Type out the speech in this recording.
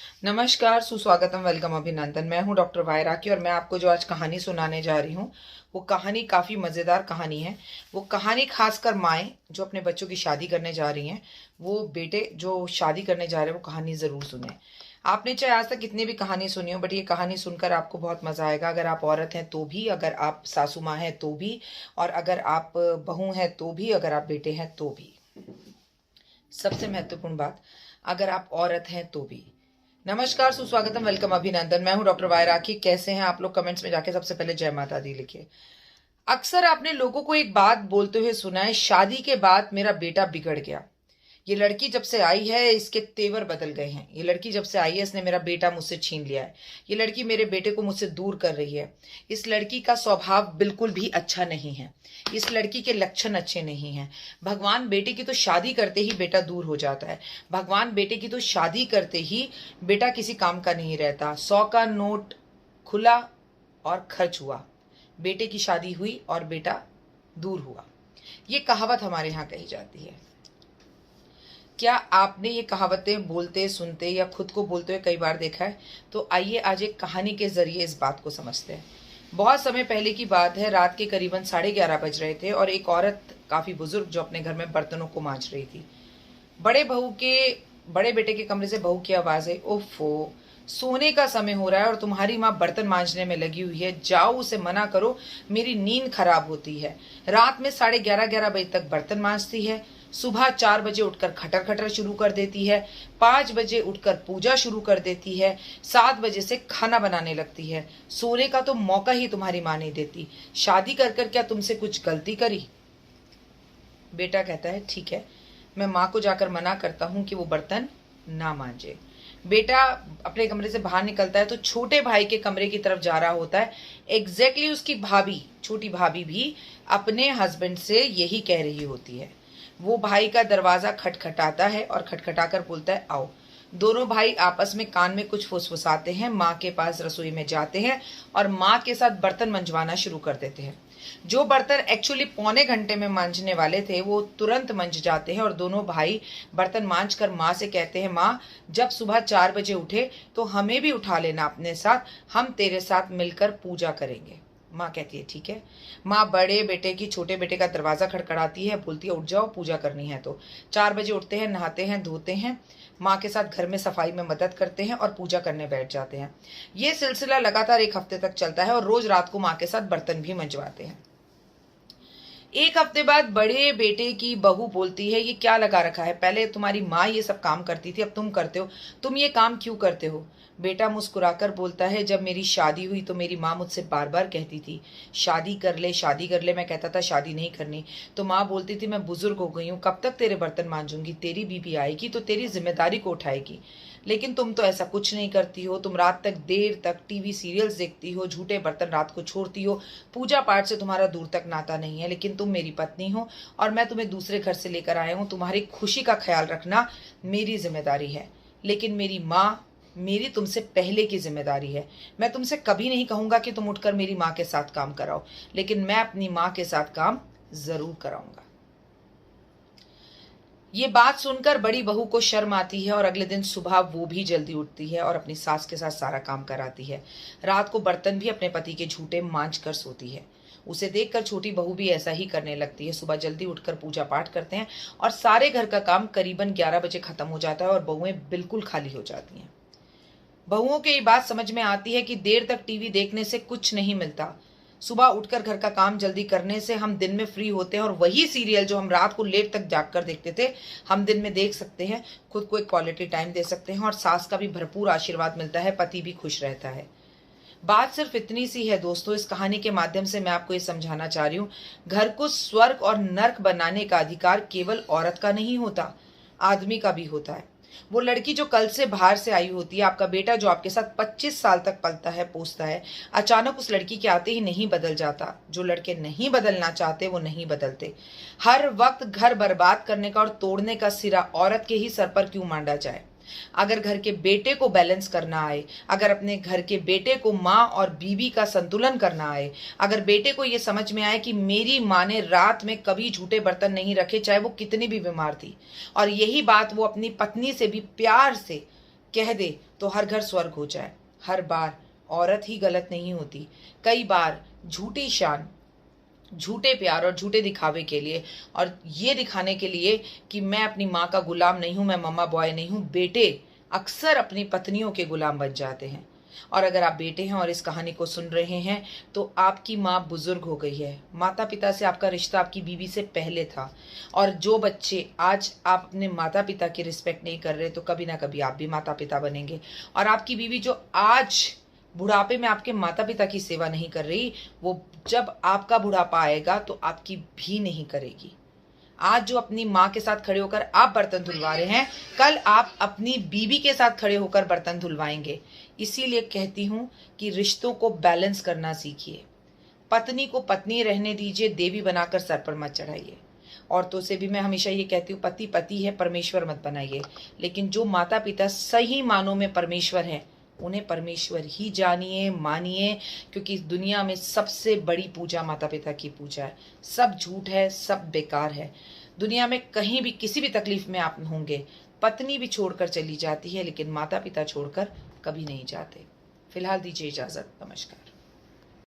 नमस्कार, सुस्वागतम, वेलकम, अभिनंदन। मैं हूं डॉक्टर वायराकी और मैं आपको जो आज कहानी सुनाने जा रही हूं वो कहानी काफ़ी मज़ेदार कहानी है। वो कहानी खासकर माएँ जो अपने बच्चों की शादी करने जा रही हैं, वो बेटे जो शादी करने जा रहे हैं वो कहानी ज़रूर सुनें। आपने चाहे आज तक कितनी भी कहानी सुनी हो, बट ये कहानी सुनकर आपको बहुत मज़ा आएगा। अगर आप औरत हैं तो भी, अगर आप सासू माँ हैं तो भी, और अगर आप बहू हैं तो भी, अगर आप बेटे हैं तो भी। सबसे महत्वपूर्ण बात, अगर आप औरत हैं तो भी। नमस्कार, सुस्वागतम, वेलकम, अभिनंदन। मैं हूं डॉक्टर वायराकी। कैसे हैं आप लोग? कमेंट्स में जाके सबसे पहले जय माता दी लिखिए। अक्सर आपने लोगों को एक बात बोलते हुए सुना है, शादी के बाद मेरा बेटा बिगड़ गया। ये लड़की जब से आई है इसके तेवर बदल गए हैं। ये लड़की जब से आई है इसने मेरा बेटा मुझसे छीन लिया है। ये लड़की मेरे बेटे को मुझसे दूर कर रही है। इस लड़की का स्वभाव बिल्कुल भी अच्छा नहीं है। इस लड़की के लक्षण अच्छे नहीं हैं। भगवान बेटे की तो शादी करते ही बेटा दूर हो जाता है। भगवान बेटे की तो शादी करते ही बेटा किसी काम का नहीं रहता। 100 का नोट खुला और खर्च हुआ, बेटे की शादी हुई और बेटा दूर हुआ। ये कहावत हमारे यहाँ कही जाती है। क्या आपने ये कहावतें बोलते सुनते या खुद को बोलते हुए कई बार देखा है? तो आइए आज एक कहानी के जरिए इस बात को समझते हैं। बहुत समय पहले की बात है। रात के करीबन 11:30 बज रहे थे और एक औरत, काफी बुजुर्ग, जो अपने घर में बर्तनों को मांज रही थी। बड़े बेटे के कमरे से बहू की आवाज है, ओफो, सोने का समय हो रहा है और तुम्हारी माँ बर्तन मांजने में लगी हुई है। जाओ उसे मना करो, मेरी नींद खराब होती है। रात में 11:30 बजे तक बर्तन मांजती है। सुबह 4 बजे उठकर खटर खटर शुरू कर देती है। 5 बजे उठकर पूजा शुरू कर देती है। 7 बजे से खाना बनाने लगती है। सोने का तो मौका ही तुम्हारी माँ नहीं देती। शादी कर कर क्या तुमसे कुछ गलती करी? बेटा कहता है, ठीक है, मैं माँ को जाकर मना करता हूँ कि वो बर्तन ना मांजे। बेटा अपने कमरे से बाहर निकलता है तो छोटे भाई के कमरे की तरफ जा रहा होता है। एग्जैक्टली उसकी भाभी, छोटी भाभी भी अपने हस्बैंड से यही कह रही होती है। वो भाई का दरवाजा खटखटाता है और खटखटाकर बोलता है, आओ। दोनों भाई आपस में कान में कुछ फुसफुसाते हैं, माँ के पास रसोई में जाते हैं और माँ के साथ बर्तन मंजवाना शुरू कर देते हैं। जो बर्तन एक्चुअली पौने घंटे में मांजने वाले थे वो तुरंत मंज जाते हैं और दोनों भाई बर्तन मांज कर माँ से कहते हैं, माँ, जब सुबह 4 बजे उठे तो हमें भी उठा लेना अपने साथ, हम तेरे साथ मिलकर पूजा करेंगे। माँ कहती है, ठीक है। माँ बड़े बेटे की छोटे बेटे का दरवाजा खड़खड़ाती है, बोलती है, उठ जाओ, पूजा करनी है। तो 4 बजे उठते हैं, नहाते हैं, धोते हैं, माँ के साथ घर में सफाई में मदद करते हैं और पूजा करने बैठ जाते हैं। ये सिलसिला लगातार 1 हफ्ते तक चलता है और रोज रात को माँ के साथ बर्तन भी मंजवाते हैं। 1 हफ्ते बाद बड़े बेटे की बहू बोलती है, ये क्या लगा रखा है? पहले तुम्हारी माँ ये सब काम करती थी, अब तुम करते हो, तुम ये काम क्यों करते हो? बेटा मुस्कुराकर बोलता है, जब मेरी शादी हुई तो मेरी माँ मुझसे बार बार कहती थी, शादी कर ले, शादी कर ले। मैं कहता था शादी नहीं करनी, तो माँ बोलती थी, मैं बुजुर्ग हो गई हूँ, कब तक तेरे बर्तन मांजूंगी? तेरी बीबी आएगी तो तेरी जिम्मेदारी को उठाएगी। लेकिन तुम तो ऐसा कुछ नहीं करती हो। तुम रात तक देर तक टीवी सीरियल्स देखती हो, झूठे बर्तन रात को छोड़ती हो, पूजा पाठ से तुम्हारा दूर तक नाता नहीं है। लेकिन तुम मेरी पत्नी हो और मैं तुम्हें दूसरे घर से लेकर आया हूँ। तुम्हारी खुशी का ख्याल रखना मेरी जिम्मेदारी है। लेकिन मेरी माँ, मेरी तुमसे पहले की जिम्मेदारी है। मैं तुमसे कभी नहीं कहूंगा कि तुम उठकर मेरी माँ के साथ काम कराओ, लेकिन मैं अपनी माँ के साथ काम जरूर कराऊंगा। ये बात सुनकर बड़ी बहू को शर्म आती है और अगले दिन सुबह वो भी जल्दी उठती है और अपनी सास के साथ सारा काम कराती है। रात को बर्तन भी अपने पति के झूठे मांज कर सोती है। उसे देखकर छोटी बहू भी ऐसा ही करने लगती है। सुबह जल्दी उठकर पूजा पाठ करते हैं और सारे घर का काम करीबन 11 बजे खत्म हो जाता है और बहुएं बिल्कुल खाली हो जाती हैं। बहुओं के ये बात समझ में आती है कि देर तक टीवी देखने से कुछ नहीं मिलता। सुबह उठकर घर का काम जल्दी करने से हम दिन में फ्री होते हैं और वही सीरियल जो हम रात को लेट तक जागकर देखते थे, हम दिन में देख सकते हैं, खुद को एक क्वालिटी टाइम दे सकते हैं और सास का भी भरपूर आशीर्वाद मिलता है, पति भी खुश रहता है। बात सिर्फ इतनी सी है दोस्तों। इस कहानी के माध्यम से मैं आपको ये समझाना चाह रही हूँ, घर को स्वर्ग और नर्क बनाने का अधिकार केवल औरत का नहीं होता, आदमी का भी होता है। वो लड़की जो कल से बाहर से आई होती है, आपका बेटा जो आपके साथ 25 साल तक पलता है, पोसता है, अचानक उस लड़की के आते ही नहीं बदल जाता। जो लड़के नहीं बदलना चाहते वो नहीं बदलते। हर वक्त घर बर्बाद करने का और तोड़ने का सिरा औरत के ही सर पर क्यों मांडा जाए? अगर घर के बेटे को बैलेंस करना आए, अगर अपने घर के बेटे को माँ और बीवी का संतुलन करना आए, अगर बेटे को ये समझ में आए कि मेरी माँ ने रात में कभी झूठे बर्तन नहीं रखे, चाहे वो कितनी भी बीमार थी, और यही बात वो अपनी पत्नी से भी प्यार से कह दे तो हर घर स्वर्ग हो जाए। हर बार औरत ही गलत नहीं होती। कई बार झूठी शान, झूठे प्यार और झूठे दिखावे के लिए, और ये दिखाने के लिए कि मैं अपनी माँ का गुलाम नहीं हूं, मैं मम्मा बॉय नहीं हूं, बेटे अक्सर अपनी पत्नियों के गुलाम बन जाते हैं। और अगर आप बेटे हैं और इस कहानी को सुन रहे हैं तो आपकी माँ बुजुर्ग हो गई है। माता पिता से आपका रिश्ता आपकी बीवी से पहले था। और जो बच्चे आज आप अपने माता पिता की रिस्पेक्ट नहीं कर रहे, तो कभी ना कभी आप भी माता पिता बनेंगे। और आपकी बीवी जो आज बुढ़ापे में आपके माता पिता की सेवा नहीं कर रही, वो जब आपका बुढ़ापा आएगा तो आपकी भी नहीं करेगी। आज जो अपनी माँ के साथ खड़े होकर आप बर्तन धुलवा रहे हैं, कल आप अपनी बीवी के साथ खड़े होकर बर्तन धुलवाएंगे। इसीलिए कहती हूं कि रिश्तों को बैलेंस करना सीखिए। पत्नी को पत्नी रहने दीजिए, देवी बनाकर सर पर मत चढ़ाइए। औरतों से भी मैं हमेशा ये कहती हूँ, पति पति है, परमेश्वर मत बनाइए। लेकिन जो माता पिता सही मानों में परमेश्वर हैं, उन्हें परमेश्वर ही जानिए, मानिए, क्योंकि इस दुनिया में सबसे बड़ी पूजा माता पिता की पूजा है। सब झूठ है, सब बेकार है। दुनिया में कहीं भी किसी भी तकलीफ में आप होंगे, पत्नी भी छोड़कर चली जाती है, लेकिन माता पिता छोड़कर कभी नहीं जाते। फिलहाल दीजिए इजाजत। नमस्कार।